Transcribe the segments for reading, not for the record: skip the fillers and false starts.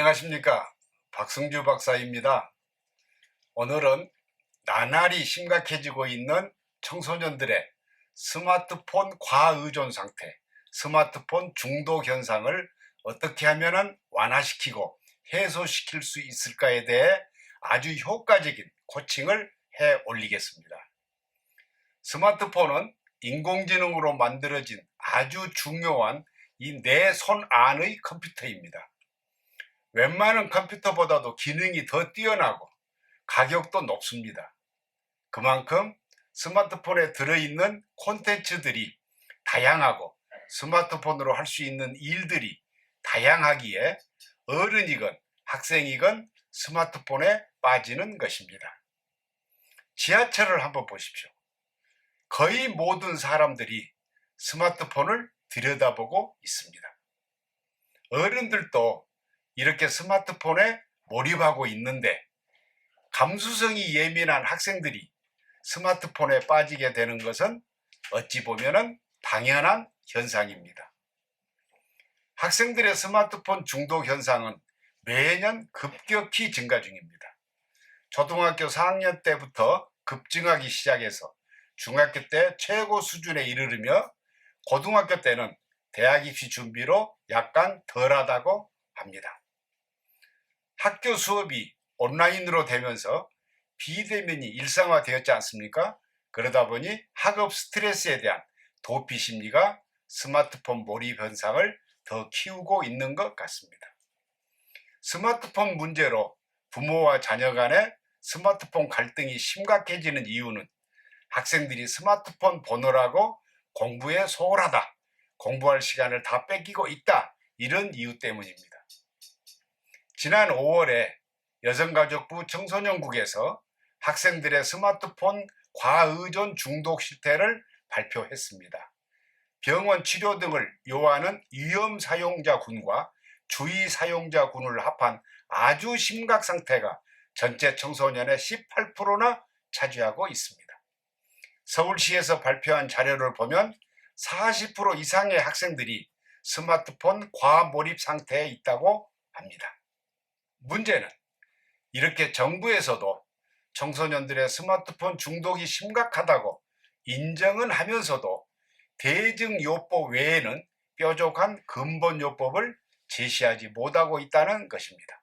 안녕하십니까, 박승주 박사입니다. 오늘은 나날이 심각해지고 있는 청소년들의 스마트폰 과의존 상태, 스마트폰 중독 현상을 어떻게 하면 완화시키고 해소시킬 수 있을까에 대해 아주 효과적인 코칭을 해 올리겠습니다. 스마트폰은 인공지능으로 만들어진 아주 중요한 이 내 손 안의 컴퓨터입니다. 웬만한 컴퓨터보다도 기능이 더 뛰어나고 가격도 높습니다. 그만큼 스마트폰에 들어있는 콘텐츠들이 다양하고 스마트폰으로 할 수 있는 일들이 다양하기에 어른이건 학생이건 스마트폰에 빠지는 것입니다. 지하철을 한번 보십시오. 거의 모든 사람들이 스마트폰을 들여다보고 있습니다. 어른들도 이렇게 스마트폰에 몰입하고 있는데 감수성이 예민한 학생들이 스마트폰에 빠지게 되는 것은 어찌 보면 당연한 현상입니다. 학생들의 스마트폰 중독 현상은 매년 급격히 증가 중입니다. 초등학교 4학년 때부터 급증하기 시작해서 중학교 때 최고 수준에 이르르며 고등학교 때는 대학 입시 준비로 약간 덜하다고 합니다. 학교 수업이 온라인으로 되면서 비대면이 일상화되었지 않습니까? 그러다 보니 학업 스트레스에 대한 도피 심리가 스마트폰 몰입 현상을 더 키우고 있는 것 같습니다. 스마트폰 문제로 부모와 자녀 간의 스마트폰 갈등이 심각해지는 이유는 학생들이 스마트폰 보느라고 공부에 소홀하다, 공부할 시간을 다 뺏기고 있다, 이런 이유 때문입니다. 지난 5월에 여성가족부 청소년국에서 학생들의 스마트폰 과의존 중독 실태를 발표했습니다. 병원 치료 등을 요하는 위험 사용자군과 주의 사용자군을 합한 아주 심각 상태가 전체 청소년의 18%나 차지하고 있습니다. 서울시에서 발표한 자료를 보면 40% 이상의 학생들이 스마트폰 과몰입 상태에 있다고 합니다. 문제는 이렇게 정부에서도 청소년들의 스마트폰 중독이 심각하다고 인정은 하면서도 대증요법 외에는 뾰족한 근본요법을 제시하지 못하고 있다는 것입니다.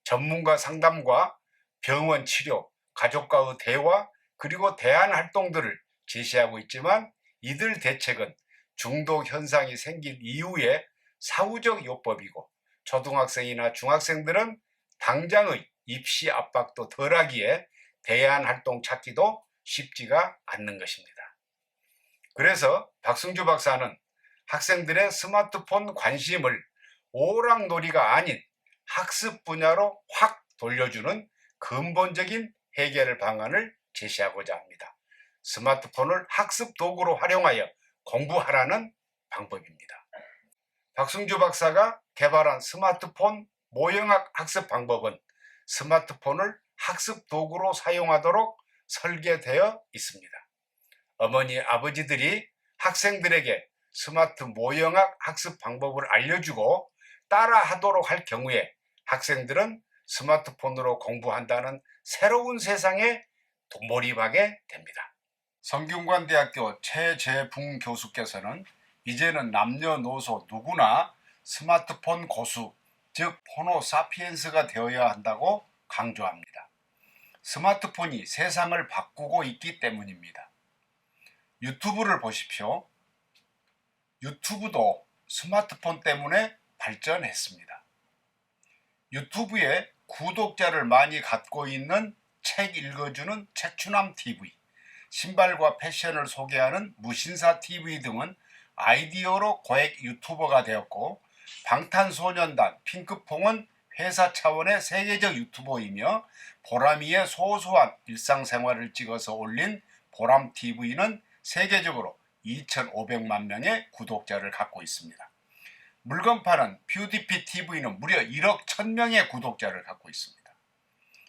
전문가 상담과 병원 치료, 가족과의 대화, 그리고 대안 활동들을 제시하고 있지만 이들 대책은 중독 현상이 생긴 이후에 사후적 요법이고 초등학생이나 중학생들은 당장의 입시 압박도 덜하기에 대안 활동 찾기도 쉽지가 않는 것입니다. 그래서 박승주 박사는 학생들의 스마트폰 관심을 오락놀이가 아닌 학습 분야로 확 돌려주는 근본적인 해결 방안을 제시하고자 합니다. 스마트폰을 학습 도구로 활용하여 공부하라는 방법입니다. 박승주 박사가 개발한 스마트폰 모형학 학습 방법은 스마트폰을 학습 도구로 사용하도록 설계되어 있습니다. 어머니, 아버지들이 학생들에게 스마트 모형학 학습 방법을 알려주고 따라하도록 할 경우에 학생들은 스마트폰으로 공부한다는 새로운 세상에 몰입하게 됩니다. 성균관대학교 최재붕 교수께서는 이제는 남녀노소 누구나 스마트폰 고수, 즉 호모사피엔스가 되어야 한다고 강조합니다. 스마트폰이 세상을 바꾸고 있기 때문입니다. 유튜브를 보십시오. 유튜브도 스마트폰 때문에 발전했습니다. 유튜브에 구독자를 많이 갖고 있는 책 읽어주는 책추남TV, 신발과 패션을 소개하는 무신사TV 등은 아이디어로 고액 유튜버가 되었고, 방탄소년단 핑크퐁은 회사 차원의 세계적 유튜버이며 보람이의 소소한 일상생활을 찍어서 올린 보람TV는 세계적으로 2,500만 명의 구독자를 갖고 있습니다. 물건 파는 뷰티피TV는 무려 1억 1,000명의 구독자를 갖고 있습니다.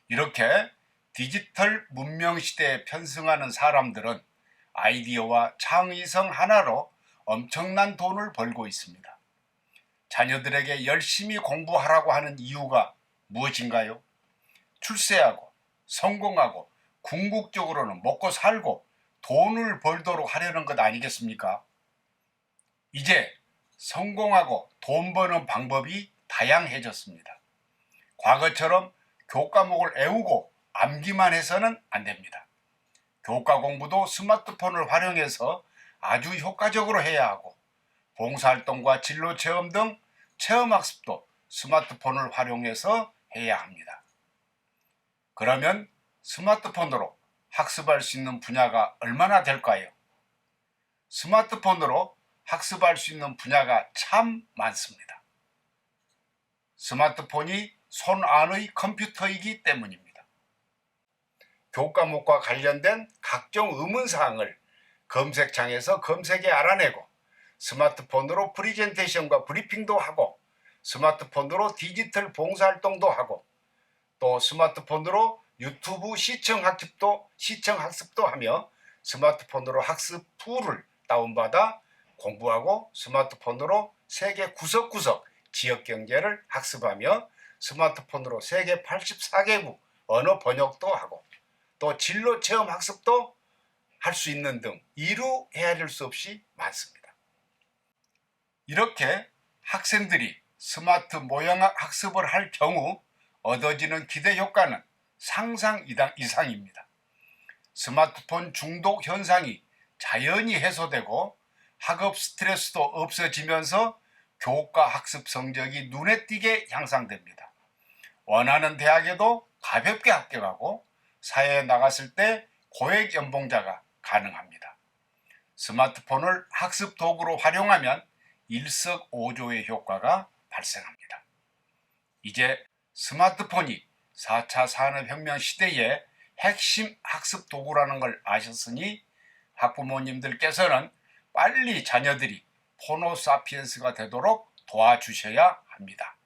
이렇게 디지털 문명 시대에 편승하는 사람들은 아이디어와 창의성 하나로 엄청난 돈을 벌고 있습니다. 자녀들에게 열심히 공부하라고 하는 이유가 무엇인가요? 출세하고 성공하고 궁극적으로는 먹고 살고 돈을 벌도록 하려는 것 아니겠습니까? 이제 성공하고 돈 버는 방법이 다양해졌습니다. 과거처럼 교과목을 외우고 암기만 해서는 안 됩니다. 교과 공부도 스마트폰을 활용해서 아주 효과적으로 해야 하고, 봉사활동과 진로체험 등 체험학습도 스마트폰을 활용해서 해야 합니다. 그러면 스마트폰으로 학습할 수 있는 분야가 얼마나 될까요? 스마트폰으로 학습할 수 있는 분야가 참 많습니다. 스마트폰이 손 안의 컴퓨터이기 때문입니다. 교과목과 관련된 각종 의문사항을 검색창에서 검색해 알아내고, 스마트폰으로 프리젠테이션과 브리핑도 하고, 스마트폰으로 디지털 봉사활동도 하고, 또 스마트폰으로 유튜브 시청학습도 하며, 스마트폰으로 학습 툴을 다운받아 공부하고, 스마트폰으로 세계 구석구석 지역경제를 학습하며, 스마트폰으로 세계 84개국 언어 번역도 하고, 또 진로 체험 학습도 할 수 있는 등 이루 헤아릴 수 없이 많습니다. 이렇게 학생들이 스마트 모형학 학습을 할 경우 얻어지는 기대 효과는 상상 이상입니다. 스마트폰 중독 현상이 자연히 해소되고 학업 스트레스도 없어지면서 교과 학습 성적이 눈에 띄게 향상됩니다. 원하는 대학에도 가볍게 합격하고 사회에 나갔을 때 고액 연봉자가 가능합니다. 스마트폰을 학습 도구로 활용하면 일석오조의 효과가 발생합니다. 이제 스마트폰이 4차 산업혁명 시대의 핵심 학습 도구라는 걸 아셨으니 학부모님들께서는 빨리 자녀들이 호모사피엔스가 되도록 도와주셔야 합니다.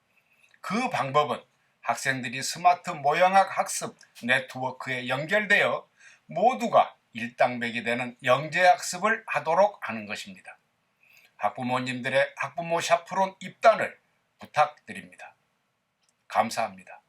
그 방법은 학생들이 스마트 모형학 학습 네트워크에 연결되어 모두가 일당백이 되는 영재학습을 하도록 하는 것입니다. 학부모님들의 학부모 샤프론 입단을 부탁드립니다. 감사합니다.